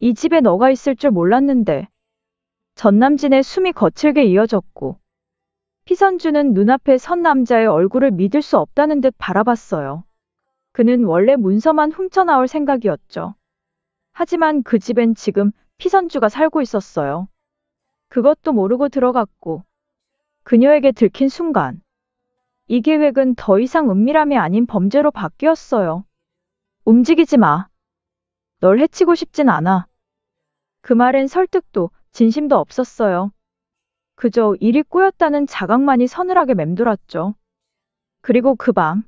이 집에 너가 있을 줄 몰랐는데. 전남진의 숨이 거칠게 이어졌고 피선주는 눈앞에 선 남자의 얼굴을 믿을 수 없다는 듯 바라봤어요. 그는 원래 문서만 훔쳐나올 생각이었죠. 하지만 그 집엔 지금 피선주가 살고 있었어요. 그것도 모르고 들어갔고 그녀에게 들킨 순간 이 계획은 더 이상 은밀함이 아닌 범죄로 바뀌었어요. 움직이지 마. 널 해치고 싶진 않아. 그 말엔 설득도 진심도 없었어요. 그저 일이 꼬였다는 자각만이 서늘하게 맴돌았죠. 그리고 그 밤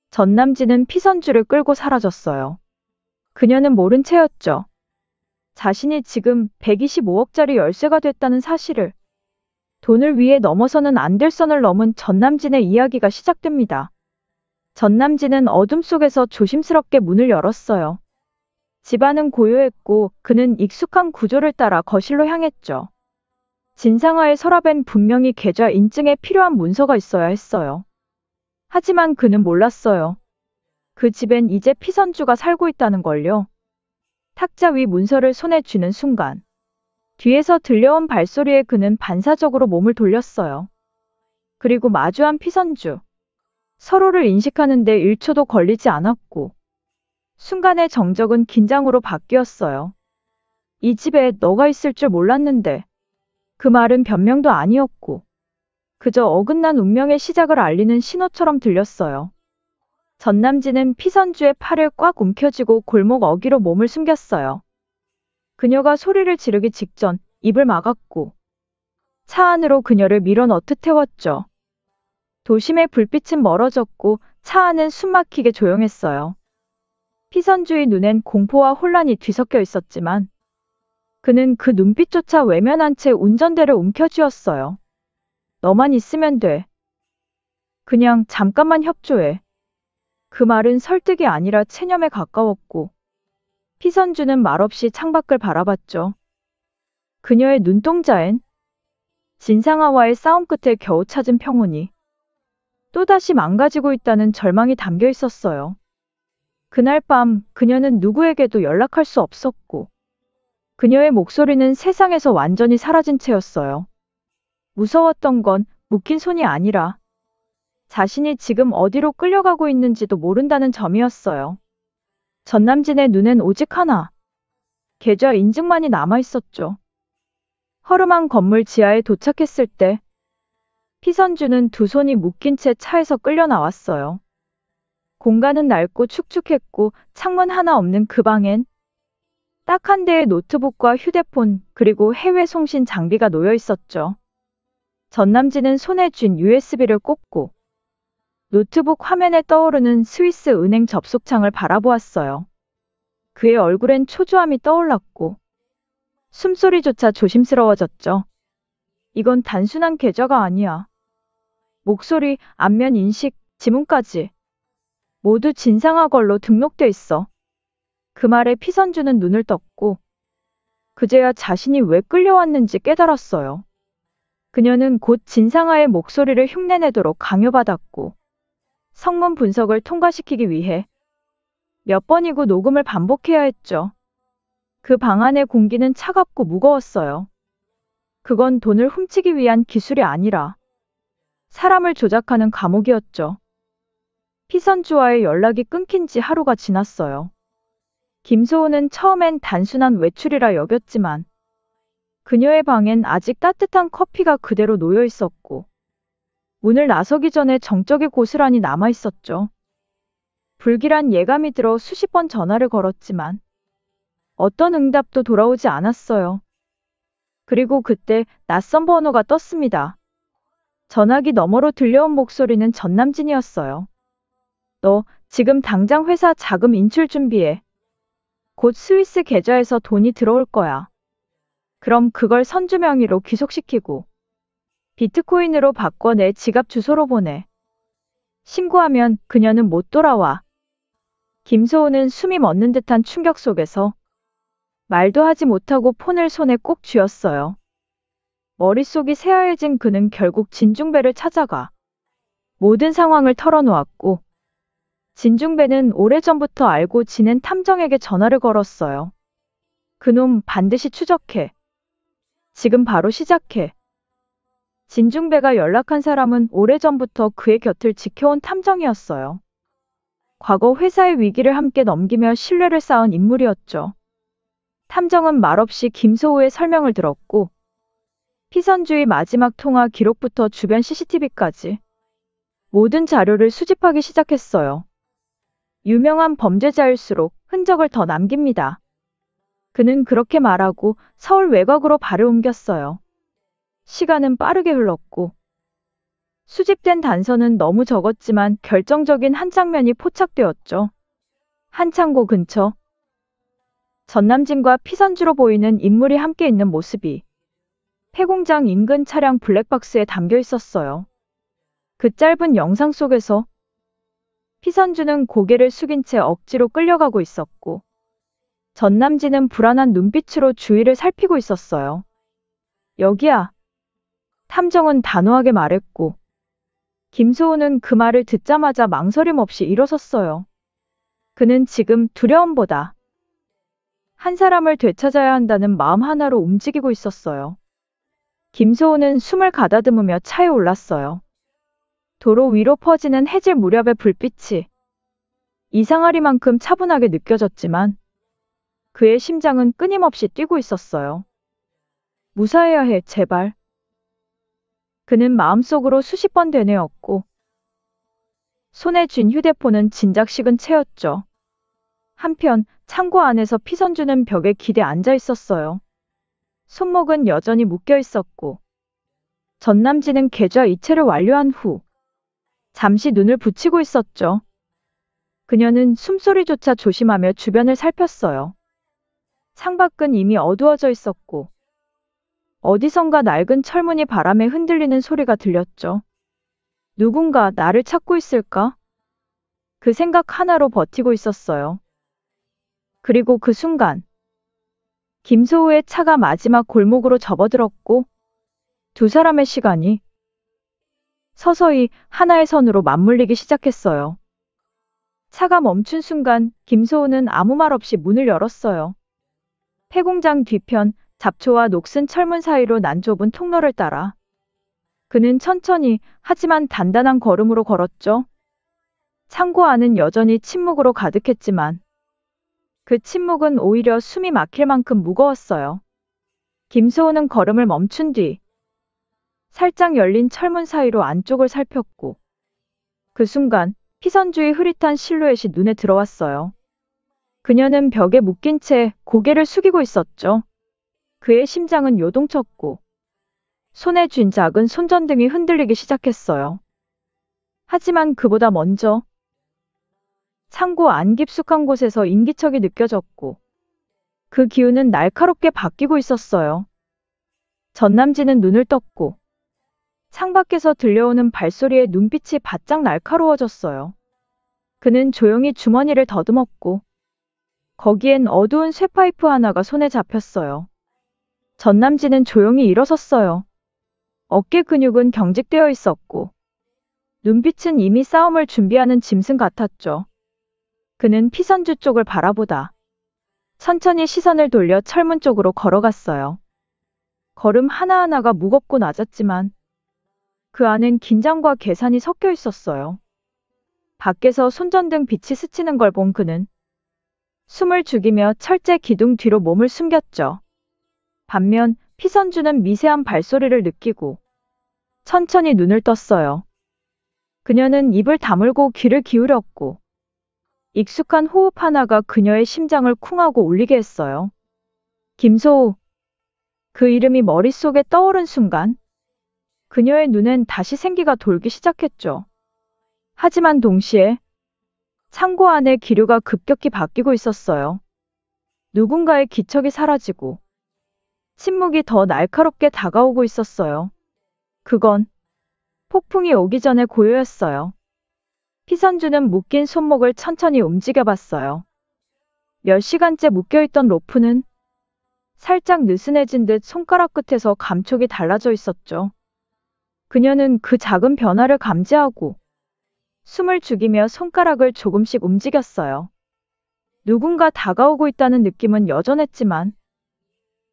전남진은 피선주를 끌고 사라졌어요. 그녀는 모른 채였죠. 자신이 지금 125억짜리 열쇠가 됐다는 사실을. 돈을 위해 넘어서는 안 될 선을 넘은 전남진의 이야기가 시작됩니다. 전남진은 어둠 속에서 조심스럽게 문을 열었어요. 집안은 고요했고 그는 익숙한 구조를 따라 거실로 향했죠. 진상아의 서랍엔 분명히 계좌 인증에 필요한 문서가 있어야 했어요. 하지만 그는 몰랐어요. 그 집엔 이제 피선주가 살고 있다는 걸요. 탁자 위 문서를 손에 쥐는 순간 뒤에서 들려온 발소리에 그는 반사적으로 몸을 돌렸어요. 그리고 마주한 피선주. 서로를 인식하는 데 1초도 걸리지 않았고 순간의 정적은 긴장으로 바뀌었어요. 이 집에 너가 있을 줄 몰랐는데. 그 말은 변명도 아니었고 그저 어긋난 운명의 시작을 알리는 신호처럼 들렸어요. 전남진은 피선주의 팔을 꽉 움켜쥐고 골목 어귀로 몸을 숨겼어요. 그녀가 소리를 지르기 직전 입을 막았고 차 안으로 그녀를 밀어넣듯 태웠죠. 도심의 불빛은 멀어졌고 차 안은 숨막히게 조용했어요. 피선주의 눈엔 공포와 혼란이 뒤섞여 있었지만 그는 그 눈빛조차 외면한 채 운전대를 움켜쥐었어요. 너만 있으면 돼. 그냥 잠깐만 협조해. 그 말은 설득이 아니라 체념에 가까웠고 피선주는 말없이 창밖을 바라봤죠. 그녀의 눈동자엔 진상아와의 싸움 끝에 겨우 찾은 평온이 또다시 망가지고 있다는 절망이 담겨 있었어요. 그날 밤 그녀는 누구에게도 연락할 수 없었고 그녀의 목소리는 세상에서 완전히 사라진 채였어요. 무서웠던 건 묶인 손이 아니라 자신이 지금 어디로 끌려가고 있는지도 모른다는 점이었어요. 전남진의 눈엔 오직 하나. 계좌 인증만이 남아있었죠. 허름한 건물 지하에 도착했을 때 피선주는 두 손이 묶인 채 차에서 끌려 나왔어요. 공간은 낡고 축축했고 창문 하나 없는 그 방엔 딱 한 대의 노트북과 휴대폰 그리고 해외 송신 장비가 놓여 있었죠. 전남진은 손에 쥔 USB를 꽂고 노트북 화면에 떠오르는 스위스 은행 접속창을 바라보았어요. 그의 얼굴엔 초조함이 떠올랐고 숨소리조차 조심스러워졌죠. 이건 단순한 계좌가 아니야. 목소리, 안면 인식, 지문까지 모두 진상아 걸로 등록돼 있어. 그 말에 피선주는 눈을 떴고 그제야 자신이 왜 끌려왔는지 깨달았어요. 그녀는 곧 진상아의 목소리를 흉내내도록 강요받았고 성문 분석을 통과시키기 위해 몇 번이고 녹음을 반복해야 했죠. 그 방 안의 공기는 차갑고 무거웠어요. 그건 돈을 훔치기 위한 기술이 아니라 사람을 조작하는 감옥이었죠. 피선주와의 연락이 끊긴 지 하루가 지났어요. 김소은은 처음엔 단순한 외출이라 여겼지만 그녀의 방엔 아직 따뜻한 커피가 그대로 놓여 있었고 문을 나서기 전에 정적이 고스란히 남아 있었죠. 불길한 예감이 들어 수십 번 전화를 걸었지만 어떤 응답도 돌아오지 않았어요. 그리고 그때 낯선 번호가 떴습니다. 전화기 너머로 들려온 목소리는 전남진이었어요. 너 지금 당장 회사 자금 인출 준비해. 곧 스위스 계좌에서 돈이 들어올 거야. 그럼 그걸 선주 명의로 귀속시키고 비트코인으로 바꿔 내 지갑 주소로 보내. 신고하면 그녀는 못 돌아와. 김소은은 숨이 멎는 듯한 충격 속에서 말도 하지 못하고 폰을 손에 꼭 쥐었어요. 머릿속이 새하얘진 그는 결국 진중배를 찾아가 모든 상황을 털어놓았고 진중배는 오래전부터 알고 지낸 탐정에게 전화를 걸었어요. 그놈 반드시 추적해. 지금 바로 시작해. 진중배가 연락한 사람은 오래전부터 그의 곁을 지켜온 탐정이었어요. 과거 회사의 위기를 함께 넘기며 신뢰를 쌓은 인물이었죠. 탐정은 말없이 김소우의 설명을 들었고 피선주의 마지막 통화 기록부터 주변 CCTV까지 모든 자료를 수집하기 시작했어요. 유명한 범죄자일수록 흔적을 더 남깁니다. 그는 그렇게 말하고 서울 외곽으로 발을 옮겼어요. 시간은 빠르게 흘렀고 수집된 단서는 너무 적었지만 결정적인 한 장면이 포착되었죠. 한 창고 근처 전남진과 피선주로 보이는 인물이 함께 있는 모습이 폐공장 인근 차량 블랙박스에 담겨 있었어요. 그 짧은 영상 속에서 피선주는 고개를 숙인 채 억지로 끌려가고 있었고 전남진은 불안한 눈빛으로 주위를 살피고 있었어요. 여기야. 탐정은 단호하게 말했고 김소우는 그 말을 듣자마자 망설임 없이 일어섰어요. 그는 지금 두려움보다 한 사람을 되찾아야 한다는 마음 하나로 움직이고 있었어요. 김소우는 숨을 가다듬으며 차에 올랐어요. 도로 위로 퍼지는 해질 무렵의 불빛이 이상하리만큼 차분하게 느껴졌지만 그의 심장은 끊임없이 뛰고 있었어요. 무사해야 해, 제발. 그는 마음속으로 수십 번 되뇌었고 손에 쥔 휴대폰은 진작 식은 채였죠. 한편 창고 안에서 피선주는 벽에 기대 앉아 있었어요. 손목은 여전히 묶여 있었고 전남진은 계좌 이체를 완료한 후 잠시 눈을 붙이고 있었죠. 그녀는 숨소리조차 조심하며 주변을 살폈어요. 창밖은 이미 어두워져 있었고 어디선가 낡은 철문이 바람에 흔들리는 소리가 들렸죠. 누군가 나를 찾고 있을까? 그 생각 하나로 버티고 있었어요. 그리고 그 순간 김소우의 차가 마지막 골목으로 접어들었고 두 사람의 시간이 서서히 하나의 선으로 맞물리기 시작했어요. 차가 멈춘 순간 김소우는 아무 말 없이 문을 열었어요. 폐공장 뒤편 잡초와 녹슨 철문 사이로 난 좁은 통로를 따라 그는 천천히 하지만 단단한 걸음으로 걸었죠. 창고 안은 여전히 침묵으로 가득했지만 그 침묵은 오히려 숨이 막힐 만큼 무거웠어요. 김소우는 걸음을 멈춘 뒤 살짝 열린 철문 사이로 안쪽을 살폈고 그 순간 피선주의 흐릿한 실루엣이 눈에 들어왔어요. 그녀는 벽에 묶인 채 고개를 숙이고 있었죠. 그의 심장은 요동쳤고 손에 쥔 작은 손전등이 흔들리기 시작했어요. 하지만 그보다 먼저 창고 안 깊숙한 곳에서 인기척이 느껴졌고 그 기운은 날카롭게 바뀌고 있었어요. 전남진은 눈을 떴고 창밖에서 들려오는 발소리에 눈빛이 바짝 날카로워졌어요. 그는 조용히 주머니를 더듬었고 거기엔 어두운 쇠파이프 하나가 손에 잡혔어요. 전남진은 조용히 일어섰어요. 어깨 근육은 경직되어 있었고 눈빛은 이미 싸움을 준비하는 짐승 같았죠. 그는 피선주 쪽을 바라보다 천천히 시선을 돌려 철문 쪽으로 걸어갔어요. 걸음 하나하나가 무겁고 낮았지만 그 안엔 긴장과 계산이 섞여 있었어요. 밖에서 손전등 빛이 스치는 걸 본 그는 숨을 죽이며 철제 기둥 뒤로 몸을 숨겼죠. 반면 피선주는 미세한 발소리를 느끼고 천천히 눈을 떴어요. 그녀는 입을 다물고 귀를 기울였고 익숙한 호흡 하나가 그녀의 심장을 쿵하고 울리게 했어요. 김소우. 그 이름이 머릿속에 떠오른 순간 그녀의 눈엔 다시 생기가 돌기 시작했죠. 하지만 동시에 창고 안의 기류가 급격히 바뀌고 있었어요. 누군가의 기척이 사라지고 침묵이 더 날카롭게 다가오고 있었어요. 그건 폭풍이 오기 전에 고요였어요. 피선주는 묶인 손목을 천천히 움직여봤어요. 몇 시간째 묶여있던 로프는 살짝 느슨해진 듯 손가락 끝에서 감촉이 달라져 있었죠. 그녀는 그 작은 변화를 감지하고 숨을 죽이며 손가락을 조금씩 움직였어요. 누군가 다가오고 있다는 느낌은 여전했지만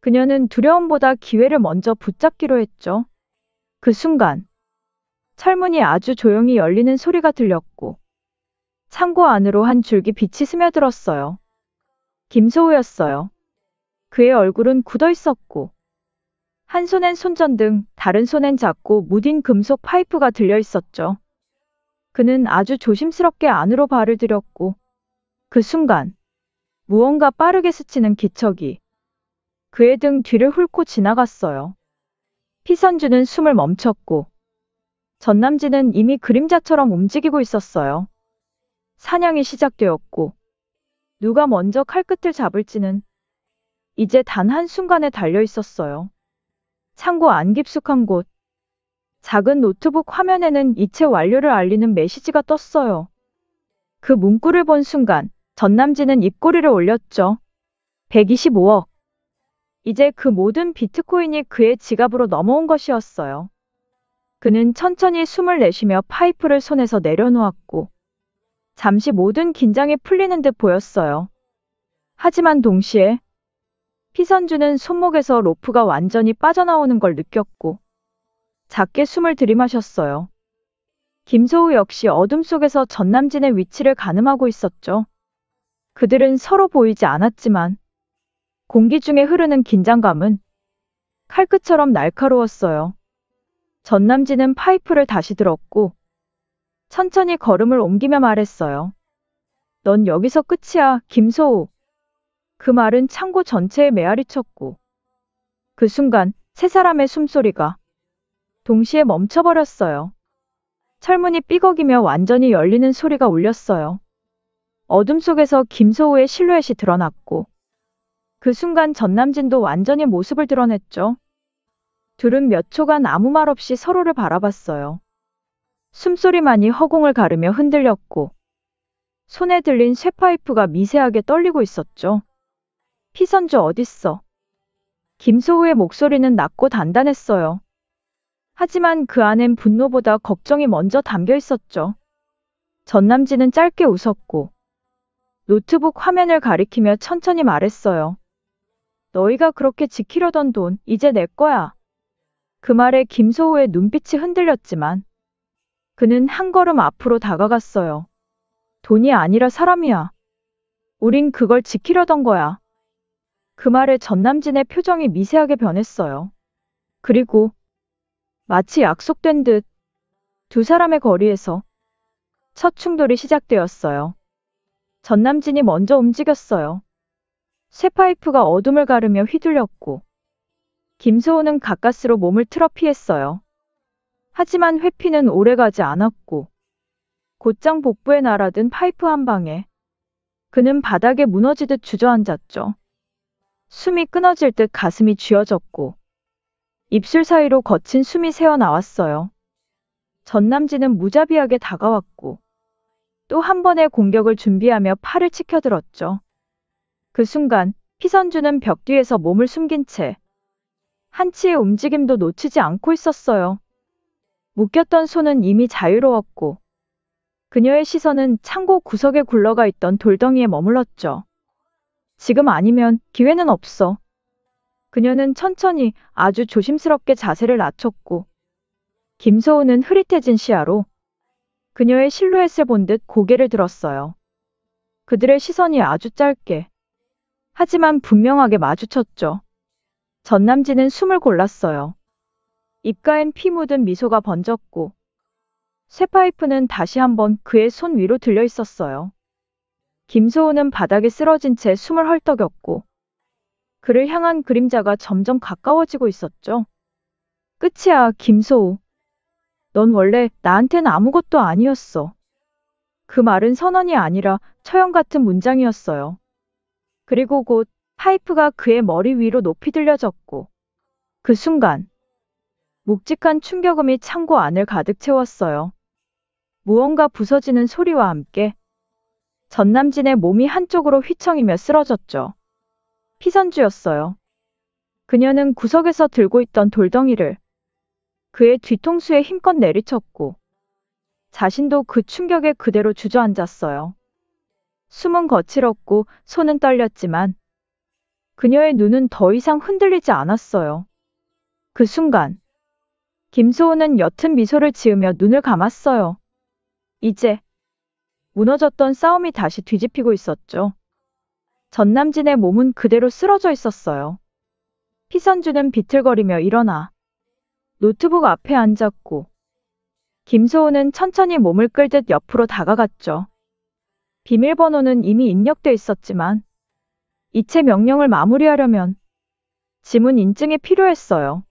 그녀는 두려움보다 기회를 먼저 붙잡기로 했죠. 그 순간 철문이 아주 조용히 열리는 소리가 들렸고 창고 안으로 한 줄기 빛이 스며들었어요. 김소우였어요. 그의 얼굴은 굳어 있었고 한 손엔 손전등, 다른 손엔 작고 무딘 금속 파이프가 들려 있었죠. 그는 아주 조심스럽게 안으로 발을 들였고 그 순간 무언가 빠르게 스치는 기척이 그의 등 뒤를 훑고 지나갔어요. 피선주는 숨을 멈췄고 전남진은 이미 그림자처럼 움직이고 있었어요. 사냥이 시작되었고 누가 먼저 칼끝을 잡을지는 이제 단 한순간에 달려 있었어요. 창고 안 깊숙한 곳, 작은 노트북 화면에는 이체 완료를 알리는 메시지가 떴어요. 그 문구를 본 순간 전남진은 입꼬리를 올렸죠. 125억. 이제 그 모든 비트코인이 그의 지갑으로 넘어온 것이었어요. 그는 천천히 숨을 내쉬며 파이프를 손에서 내려놓았고 잠시 모든 긴장이 풀리는 듯 보였어요. 하지만 동시에 피선주는 손목에서 로프가 완전히 빠져나오는 걸 느꼈고 작게 숨을 들이마셨어요. 김소우 역시 어둠 속에서 전남진의 위치를 가늠하고 있었죠. 그들은 서로 보이지 않았지만 공기 중에 흐르는 긴장감은 칼끝처럼 날카로웠어요. 전남진은 파이프를 다시 들었고 천천히 걸음을 옮기며 말했어요. 넌 여기서 끝이야, 김소우. 그 말은 창고 전체에 메아리쳤고 그 순간 세 사람의 숨소리가 동시에 멈춰버렸어요. 철문이 삐걱이며 완전히 열리는 소리가 울렸어요. 어둠 속에서 김소우의 실루엣이 드러났고 그 순간 전남진도 완전히 모습을 드러냈죠. 둘은 몇 초간 아무 말 없이 서로를 바라봤어요. 숨소리만이 허공을 가르며 흔들렸고 손에 들린 쇠파이프가 미세하게 떨리고 있었죠. 피선주 어딨어? 김소우의 목소리는 낮고 단단했어요. 하지만 그 안엔 분노보다 걱정이 먼저 담겨 있었죠. 전남진은 짧게 웃었고 노트북 화면을 가리키며 천천히 말했어요. 너희가 그렇게 지키려던 돈 이제 내 거야. 그 말에 김소우의 눈빛이 흔들렸지만 그는 한 걸음 앞으로 다가갔어요. 돈이 아니라 사람이야. 우린 그걸 지키려던 거야. 그 말에 전남진의 표정이 미세하게 변했어요. 그리고 마치 약속된 듯 두 사람의 거리에서 첫 충돌이 시작되었어요. 전남진이 먼저 움직였어요. 쇠파이프가 어둠을 가르며 휘둘렸고 김소우는 가까스로 몸을 틀어 피했어요. 하지만 회피는 오래가지 않았고 곧장 복부에 날아든 파이프 한 방에 그는 바닥에 무너지듯 주저앉았죠. 숨이 끊어질 듯 가슴이 쥐어졌고 입술 사이로 거친 숨이 새어나왔어요. 전남진은 무자비하게 다가왔고 또 한 번의 공격을 준비하며 팔을 치켜들었죠. 그 순간 피선주는 벽 뒤에서 몸을 숨긴 채 한치의 움직임도 놓치지 않고 있었어요. 묶였던 손은 이미 자유로웠고 그녀의 시선은 창고 구석에 굴러가 있던 돌덩이에 머물렀죠. 지금 아니면 기회는 없어. 그녀는 천천히 아주 조심스럽게 자세를 낮췄고 김소우는 흐릿해진 시야로 그녀의 실루엣을 본 듯 고개를 들었어요. 그들의 시선이 아주 짧게 하지만 분명하게 마주쳤죠. 전남진은 숨을 골랐어요. 입가엔 피 묻은 미소가 번졌고 쇠파이프는 다시 한번 그의 손 위로 들려 있었어요. 김소우는 바닥에 쓰러진 채 숨을 헐떡였고 그를 향한 그림자가 점점 가까워지고 있었죠. 끝이야, 김소우. 넌 원래 나한텐 아무것도 아니었어. 그 말은 선언이 아니라 처형 같은 문장이었어요. 그리고 곧 파이프가 그의 머리 위로 높이 들려졌고 그 순간 묵직한 충격음이 창고 안을 가득 채웠어요. 무언가 부서지는 소리와 함께 전남진의 몸이 한쪽으로 휘청이며 쓰러졌죠. 피선주였어요. 그녀는 구석에서 들고 있던 돌덩이를 그의 뒤통수에 힘껏 내리쳤고 자신도 그 충격에 그대로 주저앉았어요. 숨은 거칠었고 손은 떨렸지만 그녀의 눈은 더 이상 흔들리지 않았어요. 그 순간 김소은은 옅은 미소를 지으며 눈을 감았어요. 이제 무너졌던 싸움이 다시 뒤집히고 있었죠. 전남진의 몸은 그대로 쓰러져 있었어요. 피선주는 비틀거리며 일어나 노트북 앞에 앉았고 김소은은 천천히 몸을 끌듯 옆으로 다가갔죠. 비밀번호는 이미 입력돼 있었지만 이체 명령을 마무리하려면 지문 인증이 필요했어요.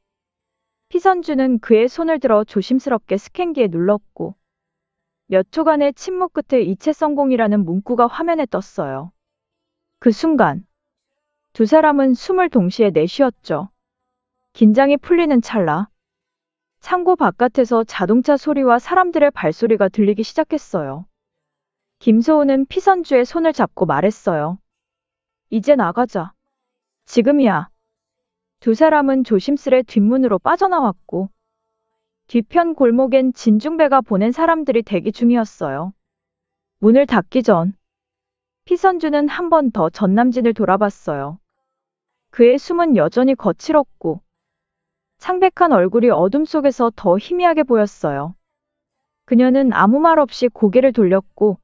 피선주는 그의 손을 들어 조심스럽게 스캔기에 눌렀고 몇 초간의 침묵 끝에 이체 성공이라는 문구가 화면에 떴어요. 그 순간 두 사람은 숨을 동시에 내쉬었죠. 긴장이 풀리는 찰나 창고 바깥에서 자동차 소리와 사람들의 발소리가 들리기 시작했어요. 김소은은 피선주의 손을 잡고 말했어요. 이제 나가자. 지금이야. 두 사람은 조심스레 뒷문으로 빠져나왔고 뒤편 골목엔 진중배가 보낸 사람들이 대기 중이었어요. 문을 닫기 전 피선주는 한 번 더 전남진을 돌아봤어요. 그의 숨은 여전히 거칠었고 창백한 얼굴이 어둠 속에서 더 희미하게 보였어요. 그녀는 아무 말 없이 고개를 돌렸고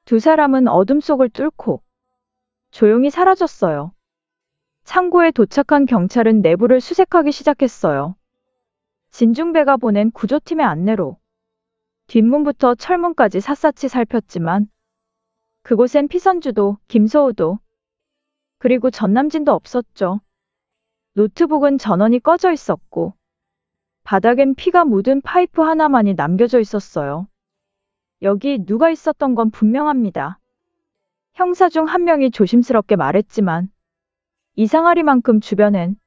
두 사람은 어둠 속을 뚫고 조용히 사라졌어요. 창고에 도착한 경찰은 내부를 수색하기 시작했어요. 진중배가 보낸 구조팀의 안내로 뒷문부터 철문까지 샅샅이 살폈지만 그곳엔 피선주도 김소우도 그리고 전남진도 없었죠. 노트북은 전원이 꺼져 있었고 바닥엔 피가 묻은 파이프 하나만이 남겨져 있었어요. 여기 누가 있었던 건 분명합니다. 형사 중 한 명이 조심스럽게 말했지만 이상하리만큼 주변엔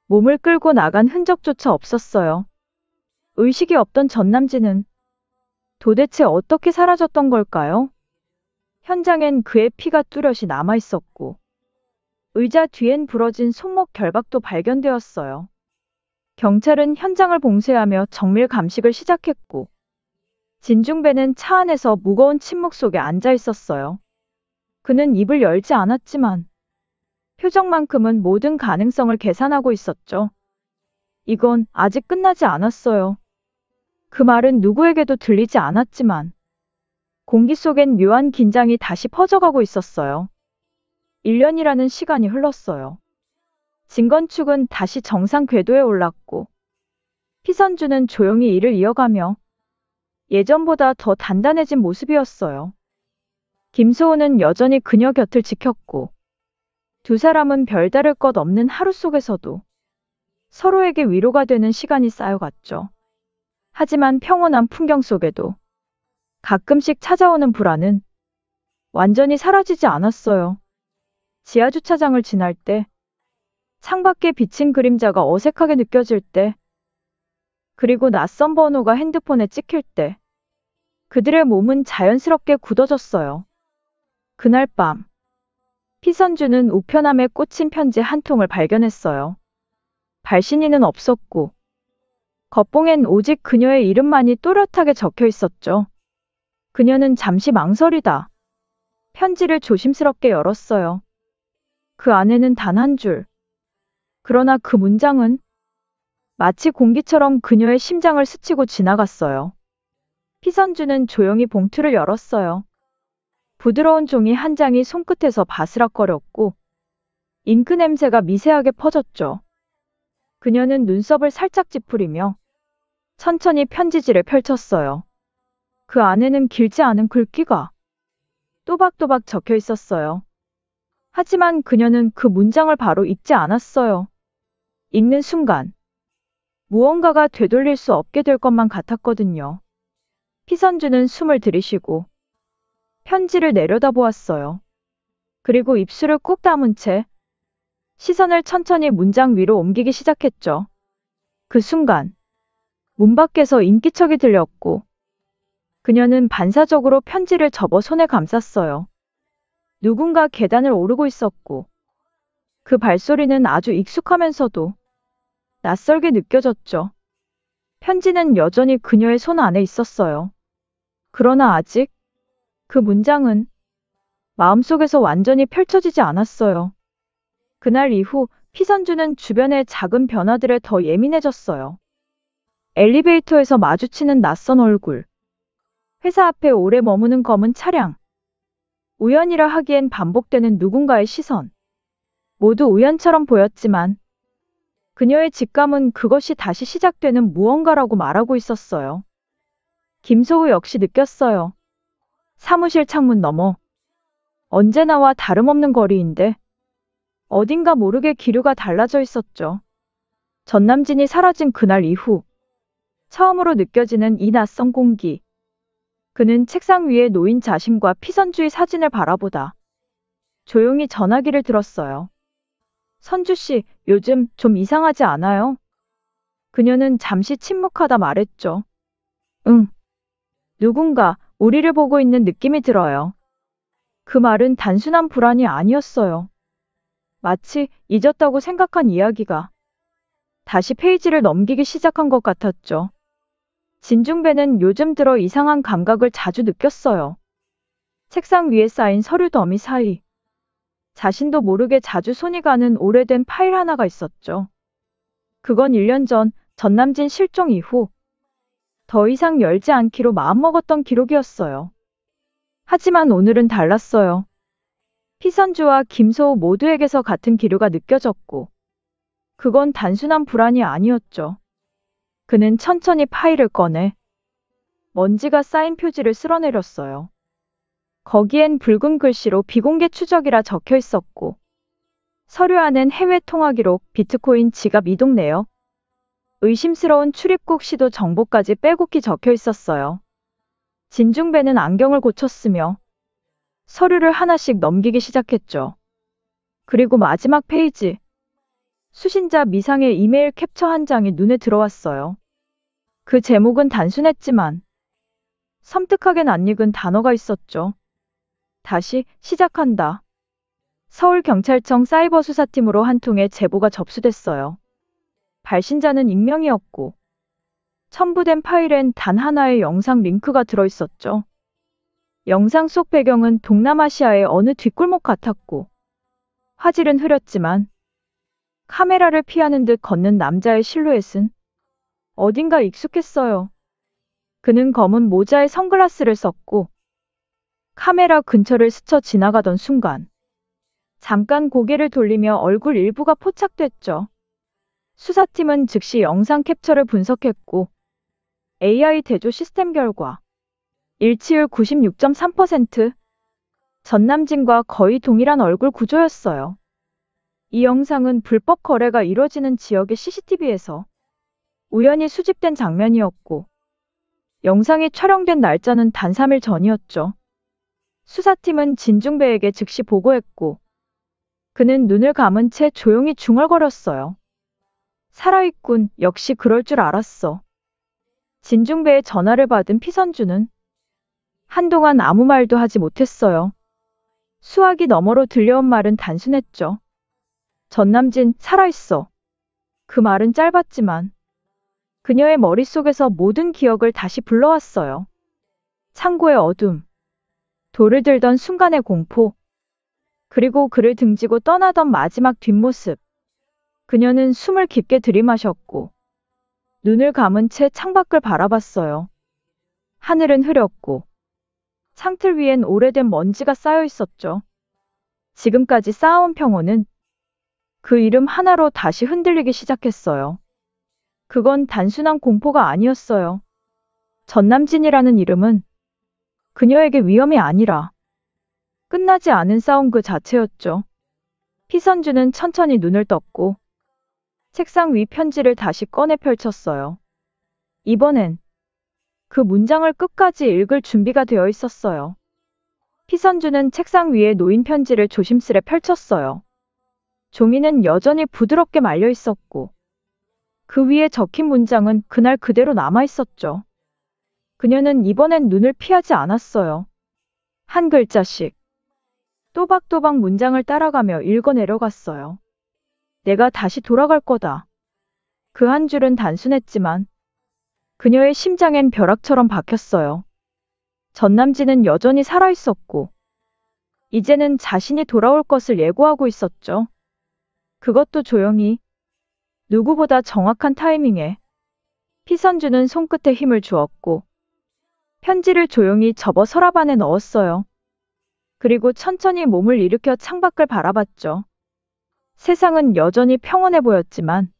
몸을 끌고 나간 흔적조차 없었어요. 의식이 없던 전남진은 도대체 어떻게 사라졌던 걸까요? 현장엔 그의 피가 뚜렷이 남아 있었고 의자 뒤엔 부러진 손목 결박도 발견되었어요. 경찰은 현장을 봉쇄하며 정밀 감식을 시작했고 진중배는 차 안에서 무거운 침묵 속에 앉아 있었어요. 그는 입을 열지 않았지만 표정만큼은 모든 가능성을 계산하고 있었죠. 이건 아직 끝나지 않았어요. 그 말은 누구에게도 들리지 않았지만 공기 속엔 묘한 긴장이 다시 퍼져가고 있었어요. 1년이라는 시간이 흘렀어요. 진건축은 다시 정상 궤도에 올랐고 피선주는 조용히 일을 이어가며 예전보다 더 단단해진 모습이었어요. 김소은은 여전히 그녀 곁을 지켰고 두 사람은 별다를 것 없는 하루 속에서도 서로에게 위로가 되는 시간이 쌓여갔죠. 하지만 평온한 풍경 속에도 가끔씩 찾아오는 불안은 완전히 사라지지 않았어요. 지하주차장을 지날 때, 창밖에 비친 그림자가 어색하게 느껴질 때, 그리고 낯선 번호가 핸드폰에 찍힐 때, 그들의 몸은 자연스럽게 굳어졌어요. 그날 밤, 피선주는 우편함에 꽂힌 편지 한 통을 발견했어요. 발신인은 없었고, 겉봉엔 오직 그녀의 이름만이 또렷하게 적혀 있었죠. 그녀는 잠시 망설이다 편지를 조심스럽게 열었어요. 그 안에는 단 한 줄. 그러나 그 문장은 마치 공기처럼 그녀의 심장을 스치고 지나갔어요. 피선주는 조용히 봉투를 열었어요. 부드러운 종이 한 장이 손끝에서 바스락거렸고 잉크 냄새가 미세하게 퍼졌죠. 그녀는 눈썹을 살짝 찌푸리며 천천히 편지지를 펼쳤어요. 그 안에는 길지 않은 글귀가 또박또박 적혀 있었어요. 하지만 그녀는 그 문장을 바로 읽지 않았어요. 읽는 순간 무언가가 되돌릴 수 없게 될 것만 같았거든요. 피선주는 숨을 들이쉬고 편지를 내려다보았어요. 그리고 입술을 꾹 다문 채 시선을 천천히 문장 위로 옮기기 시작했죠. 그 순간 문 밖에서 인기척이 들렸고 그녀는 반사적으로 편지를 접어 손에 감쌌어요. 누군가 계단을 오르고 있었고 그 발소리는 아주 익숙하면서도 낯설게 느껴졌죠. 편지는 여전히 그녀의 손 안에 있었어요. 그러나 아직 그 문장은 마음속에서 완전히 펼쳐지지 않았어요. 그날 이후 피선주는 주변의 작은 변화들에 더 예민해졌어요. 엘리베이터에서 마주치는 낯선 얼굴, 회사 앞에 오래 머무는 검은 차량, 우연이라 하기엔 반복되는 누군가의 시선. 모두 우연처럼 보였지만 그녀의 직감은 그것이 다시 시작되는 무언가라고 말하고 있었어요. 김소우 역시 느꼈어요. 사무실 창문 너머. 언제나와 다름없는 거리인데 어딘가 모르게 기류가 달라져 있었죠. 전남진이 사라진 그날 이후 처음으로 느껴지는 이 낯선 공기. 그는 책상 위에 놓인 자신과 피선주의 사진을 바라보다 조용히 전화기를 들었어요. 선주 씨, 요즘 좀 이상하지 않아요? 그녀는 잠시 침묵하다 말했죠. 응. 누군가 우리를 보고 있는 느낌이 들어요. 그 말은 단순한 불안이 아니었어요. 마치 잊었다고 생각한 이야기가 다시 페이지를 넘기기 시작한 것 같았죠. 진중배는 요즘 들어 이상한 감각을 자주 느꼈어요. 책상 위에 쌓인 서류 더미 사이. 자신도 모르게 자주 손이 가는 오래된 파일 하나가 있었죠. 그건 1년 전 전남진 실종 이후 더 이상 열지 않기로 마음먹었던 기록이었어요. 하지만 오늘은 달랐어요. 피선주와 김소우 모두에게서 같은 기류가 느껴졌고 그건 단순한 불안이 아니었죠. 그는 천천히 파일을 꺼내 먼지가 쌓인 표지를 쓸어내렸어요. 거기엔 붉은 글씨로 비공개 추적이라 적혀 있었고 서류 안엔 해외 통화 기록, 비트코인 지갑 이동 내역, 의심스러운 출입국 시도 정보까지 빼곡히 적혀 있었어요. 진중배는 안경을 고쳤으며 서류를 하나씩 넘기기 시작했죠. 그리고 마지막 페이지. 수신자 미상의 이메일 캡처 한 장이 눈에 들어왔어요. 그 제목은 단순했지만 섬뜩하게 낯익은 단어가 있었죠. 다시 시작한다. 서울경찰청 사이버 수사팀으로 한 통의 제보가 접수됐어요. 발신자는 익명이었고 첨부된 파일엔 단 하나의 영상 링크가 들어있었죠. 영상 속 배경은 동남아시아의 어느 뒷골목 같았고 화질은 흐렸지만 카메라를 피하는 듯 걷는 남자의 실루엣은 어딘가 익숙했어요. 그는 검은 모자에 선글라스를 썼고 카메라 근처를 스쳐 지나가던 순간 잠깐 고개를 돌리며 얼굴 일부가 포착됐죠. 수사팀은 즉시 영상 캡처를 분석했고 AI 대조 시스템 결과 일치율 96.3%, 전남진과 거의 동일한 얼굴 구조였어요. 이 영상은 불법 거래가 이뤄지는 지역의 CCTV에서 우연히 수집된 장면이었고 영상이 촬영된 날짜는 단 3일 전이었죠. 수사팀은 진중배에게 즉시 보고했고 그는 눈을 감은 채 조용히 중얼거렸어요. 살아있군, 역시 그럴 줄 알았어. 진중배의 전화를 받은 피선주는 한동안 아무 말도 하지 못했어요. 수화기 너머로 들려온 말은 단순했죠. 전남진, 살아있어. 그 말은 짧았지만 그녀의 머릿속에서 모든 기억을 다시 불러왔어요. 창고의 어둠, 돌을 들던 순간의 공포, 그리고 그를 등지고 떠나던 마지막 뒷모습. 그녀는 숨을 깊게 들이마셨고 눈을 감은 채 창밖을 바라봤어요. 하늘은 흐렸고 창틀 위엔 오래된 먼지가 쌓여 있었죠. 지금까지 쌓아온 평온은 그 이름 하나로 다시 흔들리기 시작했어요. 그건 단순한 공포가 아니었어요. 전남진이라는 이름은 그녀에게 위험이 아니라 끝나지 않은 싸움 그 자체였죠. 피선주는 천천히 눈을 떴고 책상 위 편지를 다시 꺼내 펼쳤어요. 이번엔 그 문장을 끝까지 읽을 준비가 되어 있었어요. 피선주는 책상 위에 놓인 편지를 조심스레 펼쳤어요. 종이는 여전히 부드럽게 말려 있었고 그 위에 적힌 문장은 그날 그대로 남아 있었죠. 그녀는 이번엔 눈을 피하지 않았어요. 한 글자씩 또박또박 문장을 따라가며 읽어 내려갔어요. 내가 다시 돌아갈 거다. 그 한 줄은 단순했지만 그녀의 심장엔 벼락처럼 박혔어요. 전남진은 여전히 살아있었고 이제는 자신이 돌아올 것을 예고하고 있었죠. 그것도 조용히, 누구보다 정확한 타이밍에. 피선주는 손끝에 힘을 주었고 편지를 조용히 접어 서랍 안에 넣었어요. 그리고 천천히 몸을 일으켜 창밖을 바라봤죠. 세상은 여전히 평온해 보였지만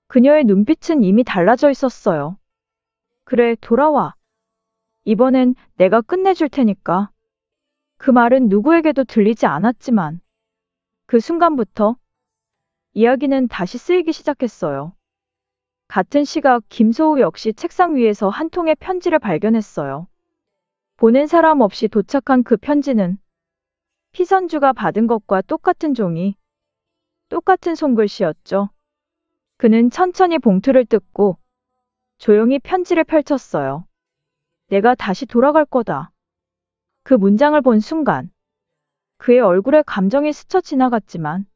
그녀의 눈빛은 이미 달라져 있었어요. 그래, 돌아와. 이번엔 내가 끝내줄 테니까. 그 말은 누구에게도 들리지 않았지만 그 순간부터 이야기는 다시 쓰이기 시작했어요. 같은 시각 김소우 역시 책상 위에서 한 통의 편지를 발견했어요. 보낸 사람 없이 도착한 그 편지는 피선주가 받은 것과 똑같은 종이, 똑같은 손글씨였죠. 그는 천천히 봉투를 뜯고 조용히 편지를 펼쳤어요. 내가 다시 돌아갈 거다. 그 문장을 본 순간 그의 얼굴에 감정이 스쳐 지나갔지만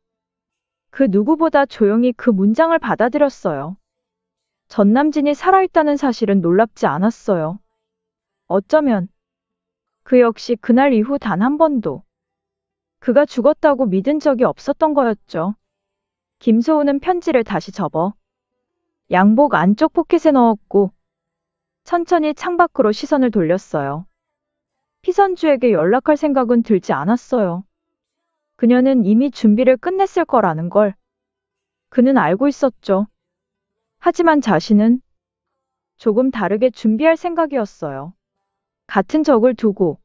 그 누구보다 조용히 그 문장을 받아들였어요. 전남진이 살아있다는 사실은 놀랍지 않았어요. 어쩌면 그 역시 그날 이후 단 한 번도 그가 죽었다고 믿은 적이 없었던 거였죠. 김소우는 편지를 다시 접어 양복 안쪽 포켓에 넣었고 천천히 창밖으로 시선을 돌렸어요. 피선주에게 연락할 생각은 들지 않았어요. 그녀는 이미 준비를 끝냈을 거라는 걸 그는 알고 있었죠. 하지만 자신은 조금 다르게 준비할 생각이었어요. 같은 적을 두고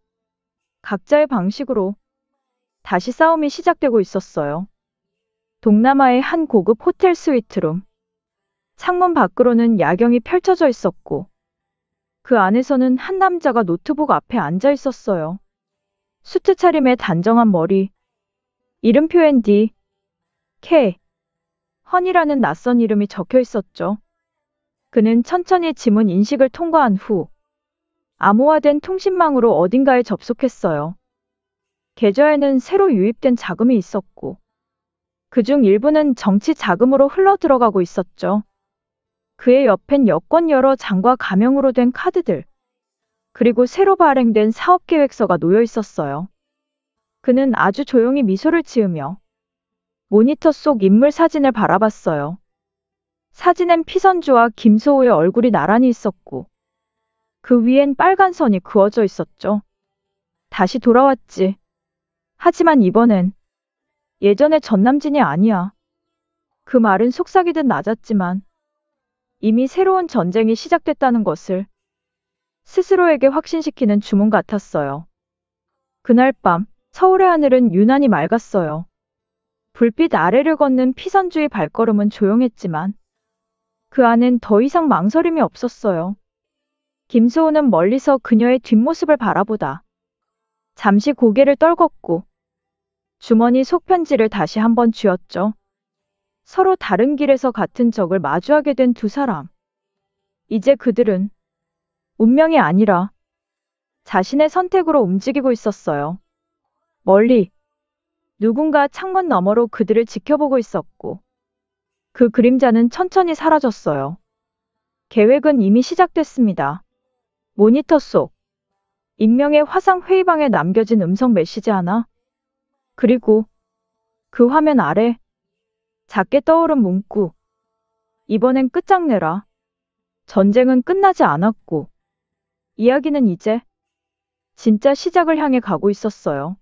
각자의 방식으로 다시 싸움이 시작되고 있었어요. 동남아의 한 고급 호텔 스위트룸. 창문 밖으로는 야경이 펼쳐져 있었고 그 안에서는 한 남자가 노트북 앞에 앉아 있었어요. 수트 차림에 단정한 머리. 이름표엔 D, K, 헌이라는 낯선 이름이 적혀 있었죠. 그는 천천히 지문 인식을 통과한 후 암호화된 통신망으로 어딘가에 접속했어요. 계좌에는 새로 유입된 자금이 있었고 그중 일부는 정치 자금으로 흘러 들어가고 있었죠. 그의 옆엔 여권 여러 장과 가명으로 된 카드들, 그리고 새로 발행된 사업계획서가 놓여 있었어요. 그는 아주 조용히 미소를 지으며 모니터 속 인물 사진을 바라봤어요. 사진엔 피선주와 김소우의 얼굴이 나란히 있었고 그 위엔 빨간 선이 그어져 있었죠. 다시 돌아왔지. 하지만 이번엔 예전의 전남진이 아니야. 그 말은 속삭이듯 낮았지만 이미 새로운 전쟁이 시작됐다는 것을 스스로에게 확신시키는 주문 같았어요. 그날 밤 서울의 하늘은 유난히 맑았어요. 불빛 아래를 걷는 피선주의 발걸음은 조용했지만 그 안엔 더 이상 망설임이 없었어요. 김소우는 멀리서 그녀의 뒷모습을 바라보다 잠시 고개를 떨궜고 주머니 속 편지를 다시 한번 쥐었죠. 서로 다른 길에서 같은 적을 마주하게 된 두 사람. 이제 그들은 운명이 아니라 자신의 선택으로 움직이고 있었어요. 멀리 누군가 창문 너머로 그들을 지켜보고 있었고 그 그림자는 천천히 사라졌어요. 계획은 이미 시작됐습니다. 모니터 속 익명의 화상 회의방에 남겨진 음성 메시지 하나, 그리고 그 화면 아래 작게 떠오른 문구. 이번엔 끝장내라. 전쟁은 끝나지 않았고 이야기는 이제 진짜 시작을 향해 가고 있었어요.